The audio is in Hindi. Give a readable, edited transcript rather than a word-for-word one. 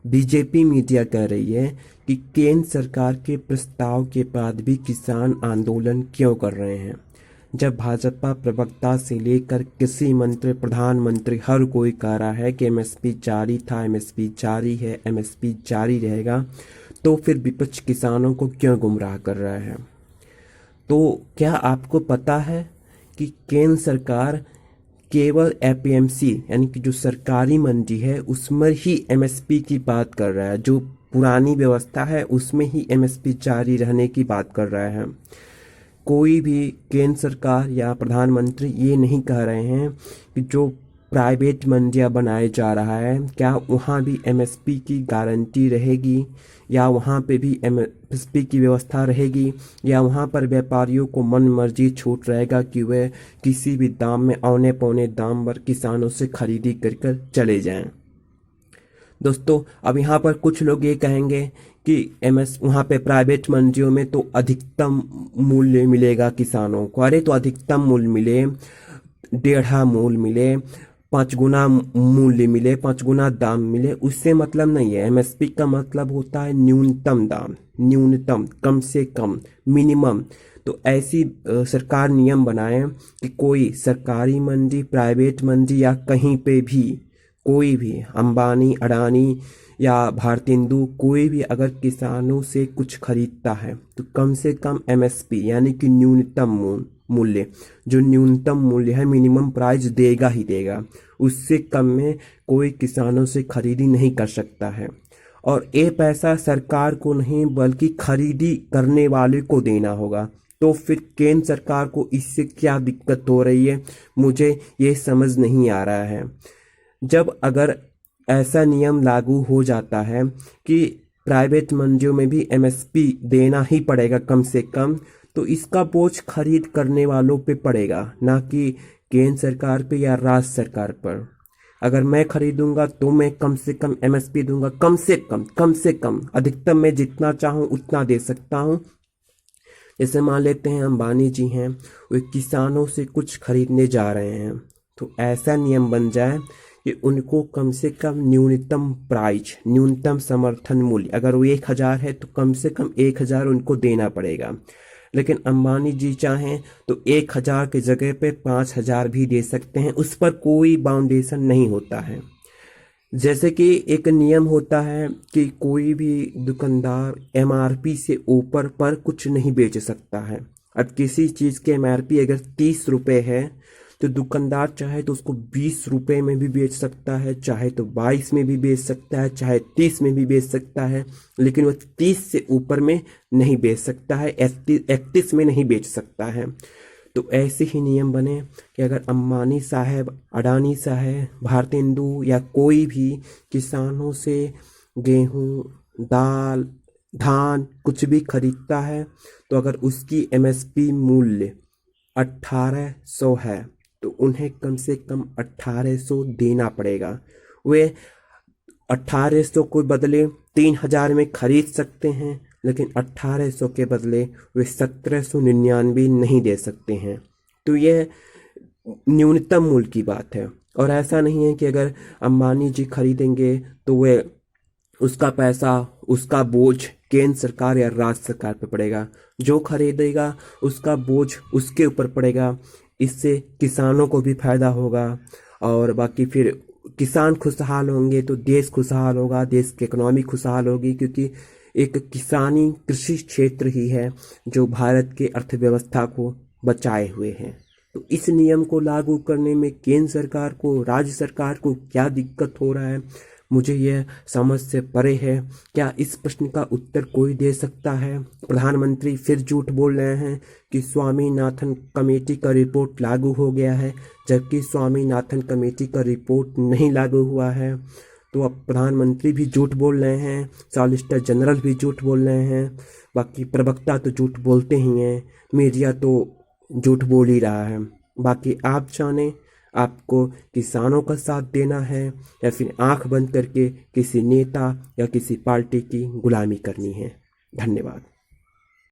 बीजेपी मीडिया कह रही है कि केंद्र सरकार के प्रस्ताव के बाद भी किसान आंदोलन क्यों कर रहे हैं, जब भाजपा प्रवक्ता से लेकर कृषि मंत्री, प्रधानमंत्री हर कोई कह रहा है कि एमएसपी जारी था, एमएसपी जारी है, एमएसपी जारी रहेगा, तो फिर विपक्ष किसानों को क्यों गुमराह कर रहा है। तो क्या आपको पता है कि केंद्र सरकार केवल एपीएमसी यानी कि जो सरकारी मंडी है उसमें ही एमएसपी की बात कर रहा है, जो पुरानी व्यवस्था है उसमें ही एमएसपी जारी रहने की बात कर रहा है। कोई भी केंद्र सरकार या प्रधानमंत्री ये नहीं कह रहे हैं कि जो प्राइवेट मंडियां बनाए जा रहा है क्या वहाँ भी एमएसपी की गारंटी रहेगी, या वहाँ पे भी एमएसपी की व्यवस्था रहेगी, या वहाँ पर व्यापारियों को मन मर्जी छूट रहेगा कि वह किसी भी दाम में औने पौने दाम पर किसानों से खरीदी कर चले जाएं। दोस्तों, अब यहाँ पर कुछ लोग ये कहेंगे कि वहाँ पे प्राइवेट मंडियों में तो अधिकतम मूल्य मिलेगा किसानों को। अरे तो अधिकतम मूल्य मिले, 1.5 मूल्य मिले, 5 गुना मूल्य मिले, 5 गुना दाम मिले, उससे मतलब नहीं है। एमएसपी का मतलब होता है न्यूनतम दाम, न्यूनतम, कम से कम, मिनिमम। तो ऐसी सरकार नियम बनाए कि कोई सरकारी मंडी, प्राइवेट मंडी या कहीं पे भी कोई भी अंबानी, अडानी या भारतेंदु कोई भी अगर किसानों से कुछ खरीदता है तो कम से कम एमएसपी यानी कि न्यूनतम मूल्य, जो न्यूनतम मूल्य है, मिनिमम प्राइस देगा ही देगा। उससे कम में कोई किसानों से खरीदी नहीं कर सकता है। और ये पैसा सरकार को नहीं बल्कि खरीदी करने वाले को देना होगा। तो फिर केंद्र सरकार को इससे क्या दिक्कत हो रही है, मुझे ये समझ नहीं आ रहा है। जब अगर ऐसा नियम लागू हो जाता है कि प्राइवेट मंडियों में भी एमएसपी देना ही पड़ेगा कम से कम, तो इसका बोझ खरीद करने वालों पे पड़ेगा, ना कि केंद्र सरकार पे या राज्य सरकार पर। अगर मैं खरीदूंगा तो मैं कम से कम एमएसपी दूंगा, कम से कम, अधिकतम मैं जितना चाहूँ उतना दे सकता हूँ। जैसे मान लेते हैं अंबानी जी हैं, वे किसानों से कुछ खरीदने जा रहे हैं, तो ऐसा नियम बन जाए कि उनको कम से कम न्यूनतम प्राइस, न्यूनतम समर्थन मूल्य, अगर वो 1000 है तो कम से कम 1000 उनको देना पड़ेगा। लेकिन अंबानी जी चाहें तो 1000 की जगह पे 5000 भी दे सकते हैं, उस पर कोई बाउंडेशन नहीं होता है। जैसे कि एक नियम होता है कि कोई भी दुकानदार एमआरपी से ऊपर पर कुछ नहीं बेच सकता है। अब किसी चीज़ के एमआरपी अगर 30 रुपये है तो दुकानदार चाहे तो उसको 20 रुपये में भी बेच सकता है, चाहे तो 22 में भी बेच सकता है, चाहे 30 में भी बेच सकता है, लेकिन वह 30 से ऊपर में नहीं बेच सकता है, 31 में नहीं बेच सकता है। तो ऐसे ही नियम बने कि अगर अंबानी साहब, अडानी साहब, भारतेंदु या कोई भी किसानों से गेहूं, दाल, धान कुछ भी खरीदता है, तो अगर उसकी एमएसपी मूल्य 1800 है तो उन्हें कम से कम 1800 देना पड़ेगा। वे 1800 को बदले 3000 में खरीद सकते हैं, लेकिन 1800 के बदले वे 1799 नहीं दे सकते हैं। तो यह न्यूनतम मूल्य की बात है। और ऐसा नहीं है कि अगर अंबानी जी खरीदेंगे तो वे उसका पैसा, उसका बोझ केंद्र सरकार या राज्य सरकार पर पड़ेगा। जो खरीदेगा उसका बोझ उसके ऊपर पड़ेगा। इससे किसानों को भी फायदा होगा, और बाकी फिर किसान खुशहाल होंगे तो देश खुशहाल होगा, देश की इकोनॉमी खुशहाल होगी, क्योंकि एक किसानी कृषि क्षेत्र ही है जो भारत के अर्थव्यवस्था को बचाए हुए हैं। तो इस नियम को लागू करने में केंद्र सरकार को, राज्य सरकार को क्या दिक्कत हो रहा है, मुझे यह समझ से परे है। क्या इस प्रश्न का उत्तर कोई दे सकता है? प्रधानमंत्री फिर झूठ बोल रहे हैं कि स्वामीनाथन कमेटी का रिपोर्ट लागू हो गया है, जबकि स्वामीनाथन कमेटी का रिपोर्ट नहीं लागू हुआ है। तो अब प्रधानमंत्री भी झूठ बोल रहे हैं, सॉलिसिटर जनरल भी झूठ बोल रहे हैं, बाकी प्रवक्ता तो झूठ बोलते ही हैं, मीडिया तो झूठ बोल ही रहा है। बाकी आप जाने, आपको किसानों का साथ देना है या फिर आंख बंद करके किसी नेता या किसी पार्टी की गुलामी करनी है। धन्यवाद।